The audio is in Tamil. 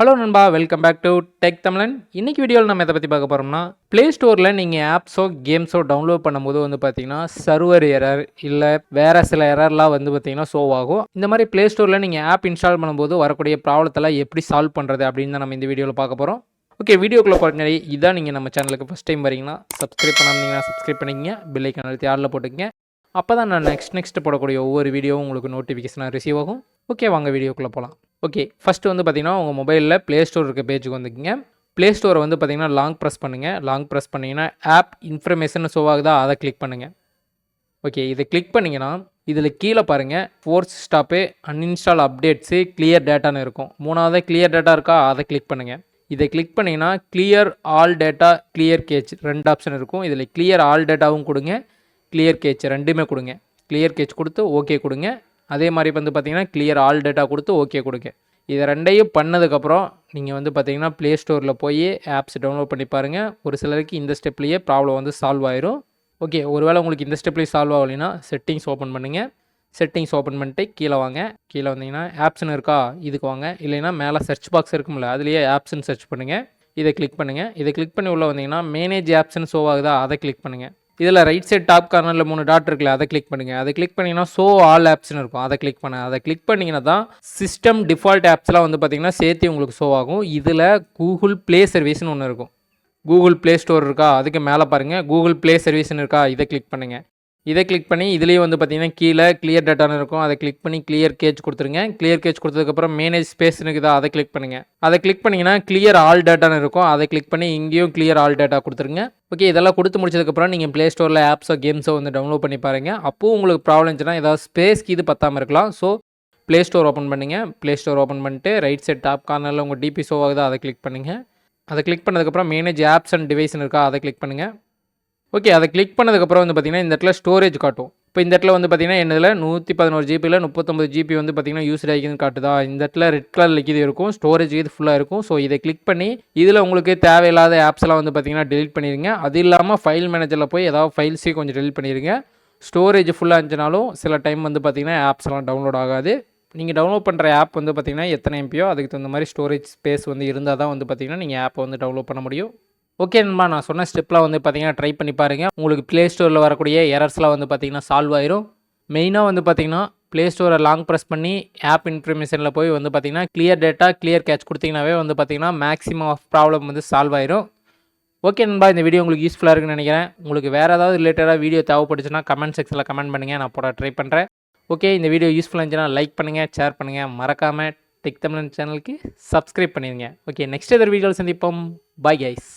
ஹலோ நண்பா, வெல்கம் பேக் டு டெக் தமிழன். இன்னைக்கு வீடியோவில் நம்ம எதை பற்றி பார்க்க போகிறோம்னா, ப்ளே ஸ்டோரில் நீங்கள் ஆப்ஸோ கேம்ஸோ டவுன்லோட் பண்ணும்போது வந்து பார்த்தீங்கன்னா சர்வர் எரர் இல்லை வேறு சில எரர்லாம் வந்து பார்த்தீங்கன்னா ஷோ ஆகும். இந்த மாதிரி ப்ளே ஸ்டோரில் நீங்கள் ஆப் இன்ஸ்டால் பண்ணும்போது வரக்கூடிய ப்ராப்ளத்தெல்லாம் எப்படி சால்வ் பண்ணுறது அப்படின்னு தான் நம்ம இந்த வீடியோவில் பார்க்க போகிறோம். ஓகே, வீடியோக்குள்ளே போகிறதுனாடி இதான் நீங்கள் நம்ம சேனலுக்கு ஃபஸ்ட் டைம் வரீங்கன்னா சப்ஸ்கிரைப் பண்ணாமல் சப்ஸ்கிரைப் பண்ணிக்கங்க, பெல் ஐக்கான் அழுத்தி ஆளில் போட்டுக்கங்க. அப்போ தான் நான் நெக்ஸ்ட் போடக்கூடிய ஒவ்வொரு வீடியோவும் உங்களுக்கு நோட்டிஃபிகேஷனாக ரிசீவ் ஆகும். ஓகே, வாங்க வீடியோக்குள்ளே போகலாம். ஓகே, ஃபஸ்ட்டு வந்து பார்த்திங்கன்னா உங்கள் மொபைலில் ப்ளே ஸ்டோர் இருக்க பேஜுக்கு வந்துக்குங்க. ப்ளே ஸ்டோரை வந்து பார்த்திங்கன்னா லாங் ப்ரெஸ் பண்ணுங்கள். லாங் ப்ரெஸ் பண்ணிங்கன்னா ஆப் இன்ஃபர்மேஷன் ஷோ ஆகுதா, அதை கிளிக் பண்ணுங்கள். ஓகே, இதை கிளிக் பண்ணிங்கன்னா இதில் கீழே பாருங்கள் force stop, uninstall updates, clear டேட்டான்னு இருக்கும். மூணாவது கிளியர் டேட்டா இருக்கா, அதை கிளிக் பண்ணுங்கள். இதை கிளிக் பண்ணிங்கன்னா clear all data, clear cache ரெண்டு ஆப்ஷன் இருக்கும். இதில் கிளியர் ஆல் டேட்டாவும் கொடுங்க, கிளியர் கேச் ரெண்டுமே கொடுங்க. கிளியர் கேச் கொடுத்து ஓகே கொடுங்க. அதே மாதிரி வந்து பார்த்திங்கன்னா கிளியர் ஆல் டேட்டா கொடுத்து ஓகே கொடுங்க. இதை ரெண்டையும் பண்ணதுக்கப்புறம் நீங்கள் வந்து பார்த்திங்கன்னா ப்ளே ஸ்டோரில் போய் ஆப்ஸ் டவுன்லோட் பண்ணி பாருங்கள். ஒரு சிலருக்கு இந்த ஸ்டெப்லேயே ப்ராப்ளம் வந்து சால்வ் ஆயிரும். ஓகே, ஒருவேளை உங்களுக்கு இந்த ஸ்டெப்லேயே சால்வ் ஆகலைன்னா செட்டிங்ஸ் ஓப்பன் பண்ணுங்கள். செட்டிங்ஸ் ஓப்பன் பண்ணிட்டு கீழே வாங்க. கீழே வந்தீங்கன்னா ஆப்ஸ்னு இருக்கா, இதுக்கு வாங்க. இல்லைன்னா மேலே சர்ச் பாக்ஸ் இருக்கும்ல, அதுலேயே ஆப்ஸ்ன்னு சர்ச் பண்ணுங்கள். இதை கிளிக் பண்ணுங்கள். இதை கிளிக் பண்ணி உள்ளே வந்தீங்கன்னா மேனேஜ் ஆப்ஸ்ன்னு ஷோ ஆகுதா, அதை கிளிக் பண்ணுங்கள். இதில் ரைட் சைட் டாப் கார்னரில் 3 டாட் இருக்குல்ல, அதை கிளிக் பண்ணுங்கள். அதை கிளிக் பண்ணிங்கன்னா ஷோ ஆல் ஆப்ஸ்னு இருக்கும், அதை கிளிக் பண்ணுங்கள். அதை கிளிக் பண்ணிங்கன்னா தான் சிஸ்டம் டிஃபால்ட் ஆப்ஸ்லாம் வந்து பார்த்திங்கன்னா சேர்த்து உங்களுக்கு ஷோ ஆகும். இதில் கூகுள் ப்ளே சர்வீஸ்னு ஒன்று இருக்கும். கூகுள் ப்ளே ஸ்டோர் இருக்கா, அதுக்கு மேலே பாருங்கள் கூகுள் ப்ளே சர்வீஸ்னு இருக்கா, இதை கிளிக் பண்ணுங்கள். இதை கிளிக் பண்ணி இதுலேயே வந்து பார்த்திங்கன்னா கீழே கிளியர் டேட்டான்னு இருக்கும், அதை கிளிக் பண்ணி கிளியர் கேச் கொடுத்துருங்க. கிளியர் கேச் கொடுத்ததுக்கப்புறம் மேனேஜ் ஸ்பேஸ்னு இருக்குதா, அதை கிளிக் பண்ணுங்கள். அதை கிளிக் பண்ணிங்கன்னா கிளியர் ஆல் டேட்டான்னு இருக்கும், அதை கிளிக் பண்ணி இங்கேயும் கிளியர் ஆல் டேட்டா கொடுத்துருங்க. ஓகே, இதெல்லாம் கொடுத்து முடிச்சதுக்கப்புறம் நீங்கள் ப்ளே ஸ்டோரில் ஆப்ஸோ கேம்ஸோ வந்து டவுன்லோட் பண்ணி பாருங்கள். அப்போது உங்களுக்கு ப்ராப்ளம் இருந்துச்சுன்னா ஏதாவது ஸ்பேஸ்க்கு இது பத்தாமல் இருக்கலாம். ஸோ ப்ளே ஸ்டோர் ஓப்பன் பண்ணுங்கள். ப்ளே ஸ்டோர் ஓப்பன் பண்ணிட்டு ரைட் சைட் டாப் கார்னரில் உங்கள் டிபி ஷோ ஆகுதா, அதை கிளிக் பண்ணுங்கள். அதை கிளிக் பண்ணதுக்கப்புறம் மேனேஜ் ஆப்ஸ் அண்ட் டிவைஸ்னு இருக்கா, அதை கிளிக் பண்ணுங்கள். ஓகே, அதை கிளிக் பண்ணதுக்கப்புறம் வந்து பார்த்திங்கன்னா இந்த இடத்துல ஸ்டோரேஜ் காட்டும். இப்போ இந்த இடத்துல வந்து பார்த்திங்கன்னா என்னதில் 111 ஜிபியில் 39 ஜிபி வந்து பார்த்திங்கன்னா யூஸ்ட் ஆகிக்குதுன்னு காட்டுதா. இந்த இடத்துல ரெட் கலரில் இது இருக்கும், ஸ்டோரேஜ் இது ஃபுல்லாக இருக்கும். ஸோ இதை கிளிக் பண்ணி இதில் உங்களுக்கு தேவையில்லாத ஆப்ஸ்லாம் வந்து பார்த்திங்கன்னா டெலிட் பண்ணிடுங்க. அது இல்லாமல் ஃபைல் மேனேஜரில் போய் ஏதாவது ஃபைல்ஸையும் கொஞ்சம் டெலிட் பண்ணிடுங்க. ஸ்டோரேஜ் ஃபுல்லாக இருந்துச்சுனாலும் சில டைம் வந்து பார்த்திங்கன்னா ஆப்ஸ்லாம் டவுன்லோட் ஆகாது. நீங்கள் டவுன்லோட் பண்ணுற ஆப் வந்து பார்த்திங்கன்னா எத்தனை எம்பியோ அதுக்கு தகுந்த மாதிரி ஸ்டோரேஜ் ஸ்பேஸ் வந்து இருந்தால் தான் வந்து பார்த்திங்கன்னா நீங்கள் ஆப்பை வந்து டவுன்லோட் பண்ண முடியும். ஓகே நண்பா, நான் சொன்ன ஸ்டெப்லாம் வந்து பார்த்திங்கன்னா ட்ரை பண்ணி பாருங்கள். உங்களுக்கு ப்ளே ஸ்டோரில் வரக்கூடிய எரர்ஸ்லாம் வந்து பார்த்திங்கன்னா சால்வ் ஆயிரும். மெயினாக வந்து பார்த்திங்கன்னா ப்ளே ஸ்டோரை லாங் ப்ரெஸ் பண்ணி ஆப் இன்ஃபர்மேஷனில் போய் வந்து பார்த்திங்கன்னா கிளியர் டேட்டா, கிளியர் கேட்ச் கொடுத்தீங்கன்னாவே வந்து பார்த்திங்கன்னா மேக்ஸிமம் ஆஃப் ப்ராப்ளம் வந்து சால்வ் ஆயிரும். ஓகே நண்பா, இந்த வீடியோ உங்களுக்கு யூஸ்ஃபுல்லாக இருக்குன்னு நினைக்கிறேன். உங்களுக்கு வேறு ஏதாவது ரிலேட்டடாக வீடியோ தேவைப்பட்டுச்சுன்னா கமெண்ட் செக்ஷனில் கமெண்ட் பண்ணுங்கள், நான் போட ட்ரை பண்ணுறேன். ஓகே, இந்த வீடியோ யூஸ்ஃபுல்லாக இருந்துச்சுன்னா லைக் பண்ணுங்கள், ஷேர் பண்ணுங்கள், மறக்காமல் டெக் தமிழன் சேனலுக்கு சப்ஸ்கிரைப் பண்ணிடுங்க. ஓகே, நெக்ஸ்ட் எதர் வீடியோவில் சந்திப்போம். Bye guys.